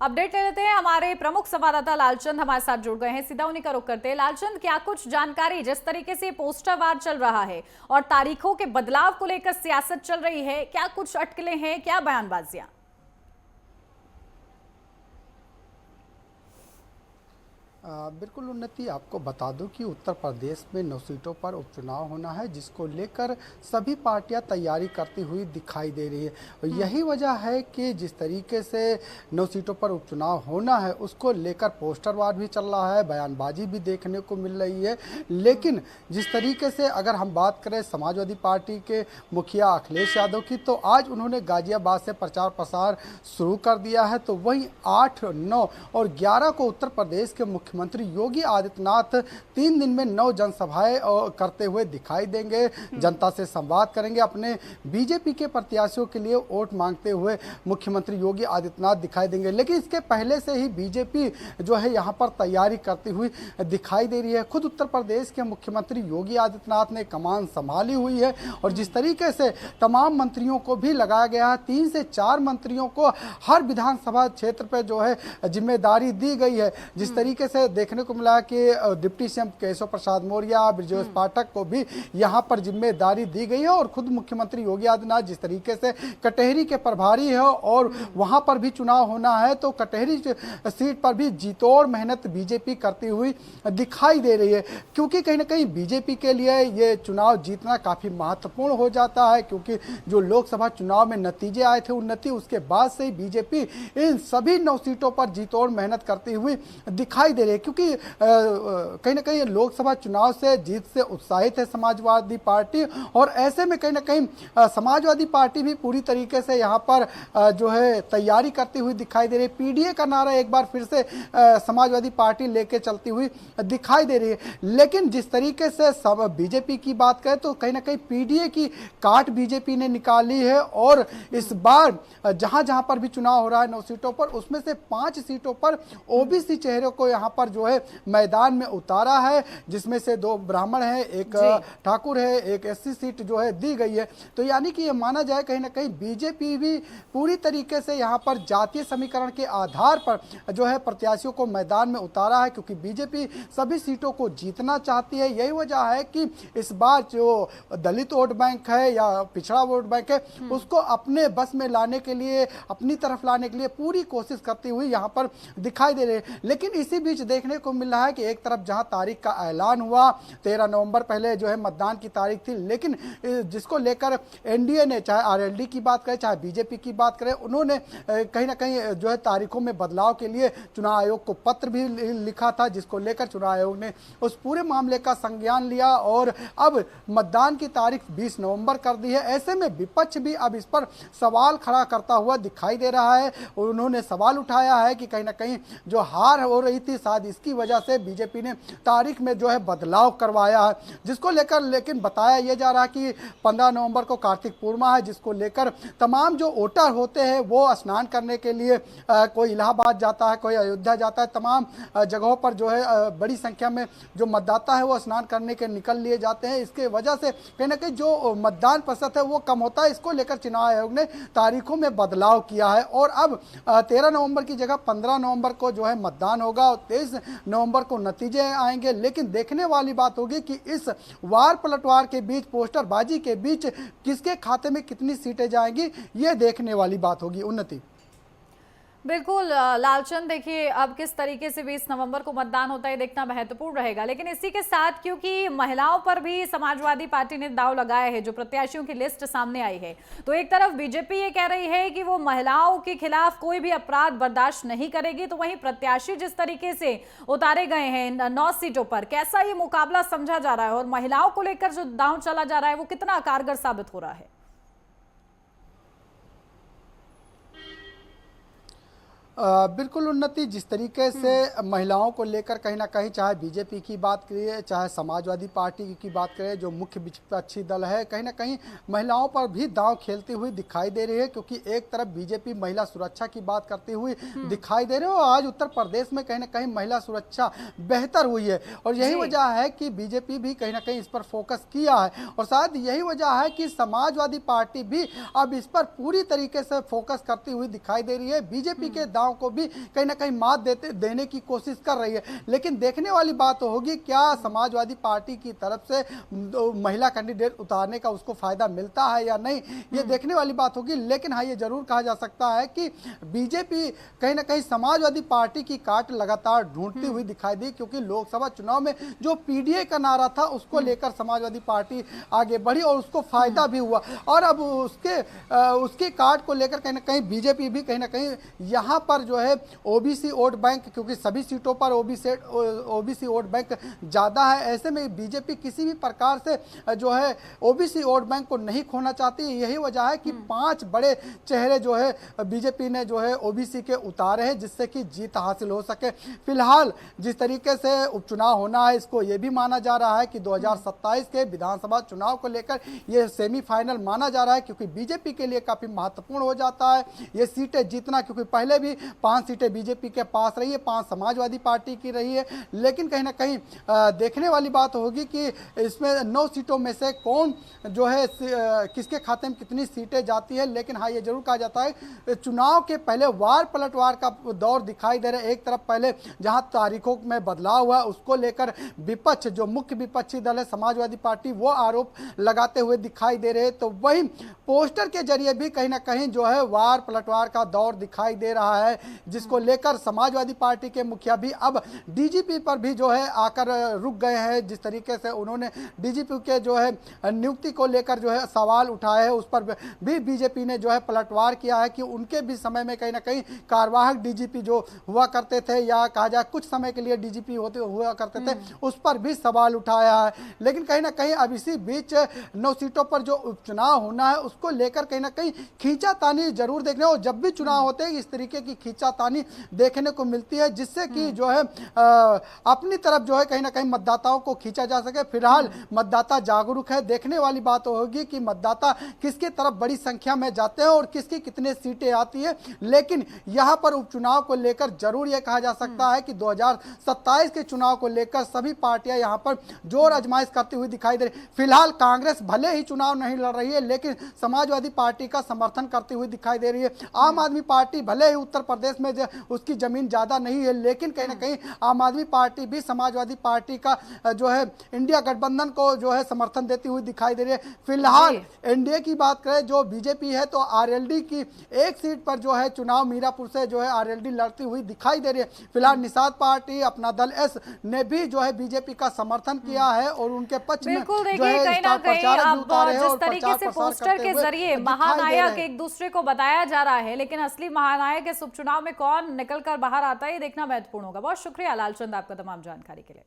Update ले लेते हैं। हमारे प्रमुख संवाददाता लालचंद हमारे साथ जुड़ गए हैं, सीधा उन्हीं का रुख करते हैं। लालचंद, क्या कुछ जानकारी, जिस तरीके से पोस्टर वार चल रहा है और तारीखों के बदलाव को लेकर सियासत चल रही है, क्या कुछ अटकलें हैं, क्या बयानबाजियां? बिल्कुल उन्नति, आपको बता दूं कि उत्तर प्रदेश में 9 सीटों पर उपचुनाव होना है, जिसको लेकर सभी पार्टियां तैयारी करती हुई दिखाई दे रही है। और यही वजह है कि जिस तरीके से 9 सीटों पर उपचुनाव होना है, उसको लेकर पोस्टरवार भी चल रहा है, बयानबाजी भी देखने को मिल रही है। लेकिन जिस तरीके से अगर हम बात करें समाजवादी पार्टी के मुखिया अखिलेश यादव की, तो आज उन्होंने गाजियाबाद से प्रचार प्रसार शुरू कर दिया है। तो वहीं 8, 9 और 11 को उत्तर प्रदेश के मुख्यमंत्री योगी आदित्यनाथ 3 दिन में 9 जनसभाएं करते हुए दिखाई देंगे, जनता से संवाद करेंगे, अपने बीजेपी के प्रत्याशियों के लिए वोट मांगते हुए मुख्यमंत्री योगी आदित्यनाथ दिखाई देंगे। लेकिन इसके पहले से ही बीजेपी जो है यहाँ पर तैयारी करती हुई दिखाई दे रही है। खुद उत्तर प्रदेश के मुख्यमंत्री योगी आदित्यनाथ ने कमान संभाली हुई है और जिस तरीके से तमाम मंत्रियों को भी लगाया गया है, 3 से 4 मंत्रियों को हर विधानसभा क्षेत्र पर जो है जिम्मेदारी दी गई है। जिस तरीके से देखने को मिला कि डिप्टी सीएम केशव प्रसाद मौर्य, ब्रजेश पाठक को भी यहां पर जिम्मेदारी दी गई है और खुद मुख्यमंत्री योगी आदित्यनाथ जिस तरीके से कटहरी के प्रभारी है और वहां पर भी चुनाव होना है, तो कटहरी सीट पर भी जीतोड़ मेहनत बीजेपी करती हुई दिखाई दे रही है। क्योंकि कहीं ना कहीं बीजेपी के लिए ये चुनाव जीतना काफी महत्वपूर्ण हो जाता है, क्योंकि जो लोकसभा चुनाव में नतीजे आए थे उन्नति, उसके बाद से ही बीजेपी इन सभी 9 सीटों पर जीतोड़ मेहनत करती हुई दिखाई दे रही है। क्योंकि कहीं ना कहीं लोकसभा चुनाव से जीत से उत्साहित है समाजवादी पार्टी और ऐसे में कहीं ना कहीं समाजवादी पार्टी भी पूरी तरीके से यहाँ पर जो है तैयारी करती हुई दिखाई दे रही है। पीडीए का नारा एक बार फिर से समाजवादी पार्टी लेके चलती हुई दिखाई दे रही है। लेकिन जिस तरीके से बीजेपी की बात करें तो कहीं ना कहीं पीडीए की काट बीजेपी ने निकाली है और इस बार जहां जहां पर भी चुनाव हो रहा है 9 सीटों पर, उसमें से 5 सीटों पर ओबीसी चेहरों को यहां पर जो है मैदान में उतारा है, जिसमें से 2 ब्राह्मण हैं, एक ठाकुर है, एक एससी सीट जो है दी गई है। तो यानी कि ये माना जाए कहीं ना कहीं बीजेपी भी पूरी तरीके से यहां पर जातीय समीकरण के आधार पर जो है प्रत्याशियों को मैदान में उतारा है, क्योंकि बीजेपी सभी सीटों को जीतना चाहती है। यही वजह है कि इस बार जो दलित वोट बैंक है या पिछड़ा वोट बैंक है, उसको अपने बस में लाने के लिए, अपनी तरफ लाने के लिए पूरी कोशिश करती हुई यहां पर दिखाई दे रही है। लेकिन इसी बीच देखने को मिल रहा है कि एक तरफ जहां तारीख का ऐलान हुआ 13 नवंबर पहले जो है मतदान की तारीख थी, लेकिन जिसको लेकर एनडीए ने, चाहे आरएलडी की बात करें चाहे बीजेपी की बात करें, उन्होंने कहीं ना कहीं जो है तारीखों में बदलाव के लिए चुनाव आयोग को पत्र भी लिखा था, जिसको लेकर चुनाव आयोग ने उस पूरे मामले का संज्ञान लिया और अब मतदान की तारीख 20 नवंबर कर दी है। ऐसे में विपक्ष भी अब इस पर सवाल खड़ा करता हुआ दिखाई दे रहा है। उन्होंने सवाल उठाया है कि कहीं ना कहीं जो हार हो रही थी शायद इसकी वजह से बीजेपी ने तारीख में जो है बदलाव करवाया है, जिसको लेकर लेकिन बताया यह जा रहा है कि 15 नवंबर को कार्तिक पूर्णिमा है, जिसको लेकर तमाम जो वोटर होते हैं वो स्नान करने के लिए कोई इलाहाबाद जाता है, कोई अयोध्या जाता है, तमाम जगहों पर जो है बड़ी संख्या में जो मतदाता है वो स्नान करने के निकल लिए जाते हैं। इसके वजह से कहीं ना कहीं जो मतदान प्रतिशत है वो कम होता है। इसको लेकर चुनाव आयोग ने तारीखों में बदलाव किया है और अब 13 नवंबर की जगह 15 नवंबर को जो है मतदान होगा और 23 नवंबर को नतीजे आएंगे। लेकिन देखने वाली बात होगी कि इस वार पलटवार के बीच, पोस्टरबाजी के बीच किसके खाते में कितनी सीटें जाएंगी, ये देखने वाली बात होगी। उन्नति, बिल्कुल लालचंद, देखिए अब किस तरीके से 20 नवंबर को मतदान होता है देखना महत्वपूर्ण रहेगा। लेकिन इसी के साथ क्योंकि महिलाओं पर भी समाजवादी पार्टी ने दाव लगाया है, जो प्रत्याशियों की लिस्ट सामने आई है, तो एक तरफ बीजेपी ये कह रही है कि वो महिलाओं के खिलाफ कोई भी अपराध बर्दाश्त नहीं करेगी, तो वहीं प्रत्याशी जिस तरीके से उतारे गए हैं 9 सीटों पर, कैसा ये मुकाबला समझा जा रहा है और महिलाओं को लेकर जो दांव चला जा रहा है वो कितना कारगर साबित हो रहा है? बिल्कुल उन्नति, जिस तरीके से महिलाओं को लेकर कहीं ना कहीं चाहे बीजेपी की बात करें चाहे समाजवादी पार्टी की बात करें, जो मुख्य विपक्षी दल है, कहीं ना कहीं महिलाओं पर भी दांव खेलती हुई दिखाई दे रही है। क्योंकि एक तरफ बीजेपी महिला सुरक्षा की बात करती हुई दिखाई दे रही है और आज उत्तर प्रदेश में कहीं ना कहीं महिला सुरक्षा बेहतर हुई है और यही वजह है कि बीजेपी भी कहीं ना कहीं इस पर फोकस किया है और शायद यही वजह है कि समाजवादी पार्टी भी अब इस पर पूरी तरीके से फोकस करती हुई दिखाई दे रही है। बीजेपी के महिलाओं को भी कहीं ना कहीं मात देने की कोशिश कर रही है। लेकिन देखने वाली बात होगी क्या समाजवादी पार्टी की तरफ से महिला कैंडिडेट उतारने का उसको फायदा मिलता है या नहीं, ये देखने वाली बात होगी। लेकिन हाँ, ये जरूर कहा जा सकता है कि बीजेपी कहीं ना कहीं समाजवादी पार्टी की काट लगातार ढूंढती हुई दिखाई दी, क्योंकि लोकसभा चुनाव में जो पीडीए का नारा था उसको लेकर समाजवादी पार्टी आगे बढ़ी और उसको फायदा भी हुआ। और अब उसके काट को लेकर कहीं ना कहीं बीजेपी भी कहीं ना कहीं यहाँ पर जो है ओबीसी वोट बैंक, क्योंकि सभी सीटों पर ओबीसी वोट बैंक ज्यादा है, ऐसे में बीजेपी किसी भी प्रकार से जो है ओबीसी वोट बैंक को नहीं खोना चाहती। यही वजह है कि 5 बड़े चेहरे जो है बीजेपी ने जो है ओबीसी के उतारे हैं, जिससे कि जीत हासिल हो सके। फिलहाल जिस तरीके से उपचुनाव होना है, इसको ये भी माना जा रहा है कि 2027 के विधानसभा चुनाव को लेकर ये सेमीफाइनल माना जा रहा है, क्योंकि बीजेपी के लिए काफी महत्वपूर्ण हो जाता है ये सीटें जीतना, क्योंकि पहले भी 5 सीटें बीजेपी के पास रही है, 5 समाजवादी पार्टी की रही है। लेकिन कहीं ना कहीं देखने वाली बात होगी कि इसमें 9 सीटों में से कौन जो है किसके खाते में कितनी सीटें जाती है। लेकिन हाँ, ये जरूर कहा जाता है चुनाव के पहले वार पलटवार का दौर दिखाई दे रहा है। एक तरफ पहले जहां तारीखों में बदलाव हुआ, उसको लेकर विपक्ष, जो मुख्य विपक्षी दल है समाजवादी पार्टी, वो आरोप लगाते हुए दिखाई दे रहे हैं। तो वही पोस्टर के जरिए भी कहीं ना कहीं जो है वार पलटवार का दौर दिखाई दे रहा है, जिसको लेकर समाजवादी पार्टी के मुखिया भी अब डीजीपी पर भी जो है आकर रुक गए हैं। जिस तरीके से उन्होंने डीजीपी के जो है नियुक्ति को लेकर जो है सवाल उठाए हैं, उस पर भी बीजेपी ने जो है पलटवार किया है कि उनके भी समय में कहीं ना कहीं कार्यवाहक डीजीपी जो हुआ करते थे, या कहा जाए कुछ समय के लिए डीजीपी हुआ करते थे, उस पर भी सवाल उठाया है। लेकिन कहीं ना कहीं अब इसी बीच 9 सीटों पर जो उपचुनाव होना है उसको लेकर कहीं ना कहीं खींचातानी जरूर देखने, और जब भी चुनाव होते हैं इस तरीके की खींचातानी देखने को मिलती है, जिससे कि जो है अपनी तरफ जो है कहीं ना कहीं मतदाताओं को खींचा जा सके। फिलहाल मतदाता जागरूक है, देखने वाली बात होगी कि मतदाता किसके तरफ बड़ी संख्या में जाते हैं और किसकी कितने सीटें आती है। लेकिन यहां पर उपचुनाव को लेकर जरूर यह कहा जा सकता है कि 2027 के चुनाव को लेकर सभी पार्टियां यहां पर जोर आजमाइश करती हुई दिखाई दे रही। फिलहाल कांग्रेस भले ही चुनाव नहीं लड़ रही है, लेकिन समाजवादी पार्टी का समर्थन करती हुई दिखाई दे रही है। आम आदमी पार्टी भले ही उत्तर प्रदेश में उसकी जमीन ज्यादा नहीं है, लेकिन कहीं ना कहीं आम आदमी पार्टी भी समाजवादी पार्टी का जो है इंडिया गठबंधन को जो है समर्थन देती हुई दिखाई दे रही है। फिलहाल एनडीए की बात करें, जो बीजेपी है, तो आरएलडी की एक सीट पर जो है चुनाव मीरापुर से जो है आरएलडी लड़ती हुई दिखाई दे रही है। फिलहाल निषाद पार्टी अपना दल एस ने भी जो है बीजेपी का समर्थन किया है और उनके पक्ष में बिल्कुल। जो देखिए है कहीं ना कहीं अब जिस तरीके से प्रसार पोस्टर करते के हुए जरिए दिखाई महानायक दे रहे एक दूसरे को बताया जा रहा है, लेकिन असली महानायक इस उपचुनाव में कौन निकल कर बाहर आता है ये देखना महत्वपूर्ण होगा। बहुत शुक्रिया लालचंद आपका तमाम जानकारी के लिए।